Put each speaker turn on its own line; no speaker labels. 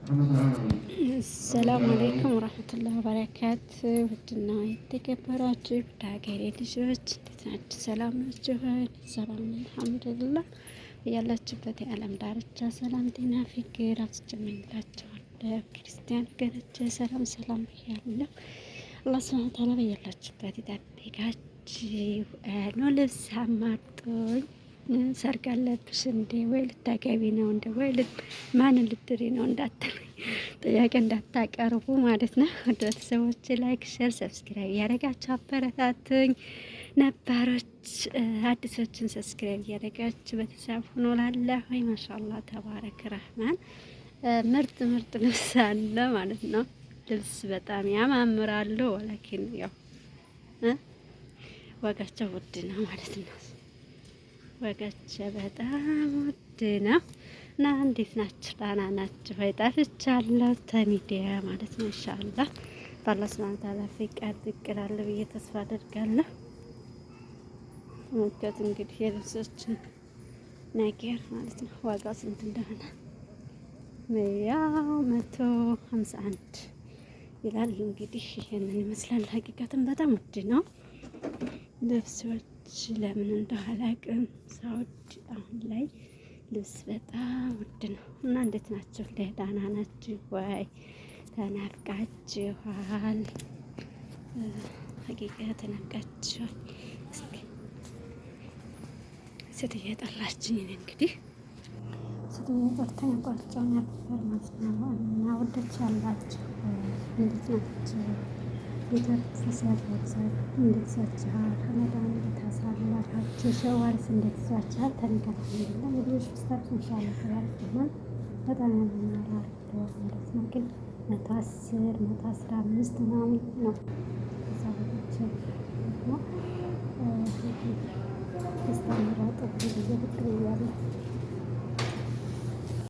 ሰላም አለይኩም ወራህመቱላሂ ወበረካቱ። ውድና የተከበራችሁ ሀገሬ ልጆች እንዴት ናችሁ? ሰላም ናችሁ? ሰላም አልሐምዱሊላህ። ያላችሁበት የዓለም ዳርቻ ሰላም፣ ጤና፣ ፍቅር አስጨምርላችኋለሁ። ክርስቲያን ወገኖቼ ሰላም ሰላም ብያለሁ። አላህ ሱብሓነሁ ወተዓላ በያላችሁበት ይጠብቃችሁ። ኑ ልብስ አማጡኝ። ሰርግ አለብሽ እንዴ? ወይ ልታገቢ ነው እንዴ? ወይ ማንን ልትድሪ ነው እንዳትሉኝ፣ ጥያቄ እንዳታቀርቡ ማለት ነው። ወደ ቤተሰቦች ላይክ፣ ሼር፣ ሰብስክራይብ እያደረጋችሁ አበረታቱኝ። ነባሮች አዲሶችን ሰብስክራይብ እያደረጋችሁ ቤተሰብ ሆኖ ላለሁ ወይ ማሻአላህ ተባረክ ረህማን። ምርጥ ምርጥ ልብስ አለ ማለት ነው። ልብስ በጣም ያማምራሉ። ወላኪን ያው ዋጋቸው ውድ ነው ማለት ነው። ዋጋቸው በጣም ውድ ነው እና እንዴት ናችሁ? ደህና ናችሁ ወይ? ጠፍቻለሁ ተሚዲያ ማለት ነው። ኢንሻአላህ በአላህ ሱብሓነሁ ወተዓላ ፍቃድ ብቅ እላለሁ ብዬ ተስፋ አደርጋለሁ። ወጥቷት እንግዲህ የልብሶችን ነገር ማለት ነው። ዋጋው ስንት እንደሆነ ያው 151 ይላል። እንግዲህ ይሄንን ይመስላል። ሀቂቃትን በጣም ውድ ነው ልብሶች። ለምን እንደው አላውቅም። ሳውዲ አሁን ላይ ልብስ በጣም ውድ ነው እና እንዴት ናችሁ? ደህና ናችሁ ወይ? ተናፍቃችኋል። ሀቂቃ ተናፍቃችኋል። እስኪ ስትዬ ጠራችኝ። እኔ እንግዲህ ስትዬ ጠርተኝ ቆርጬው ነበር ማለት ነው። እና ወደች ያላችሁ እንዴት ናችሁ? ቤተሰብ እንዴት ይዟችኋል? ረመዳን እንዴት አሳለፋችሁ? ሸዋልስ እንዴት ይዟችኋል? ተንገር አልሐምዱሊላህ። የልጆች ፍስታች ኢንሻአላህ ተባረክማል። በጣም ያምራል ማለት ነው። ግን 110 115 ምናምን ነው። ከዛ በታች ነው ስታምራ ጥብ ጊዜ ብቅ ብያለሁ።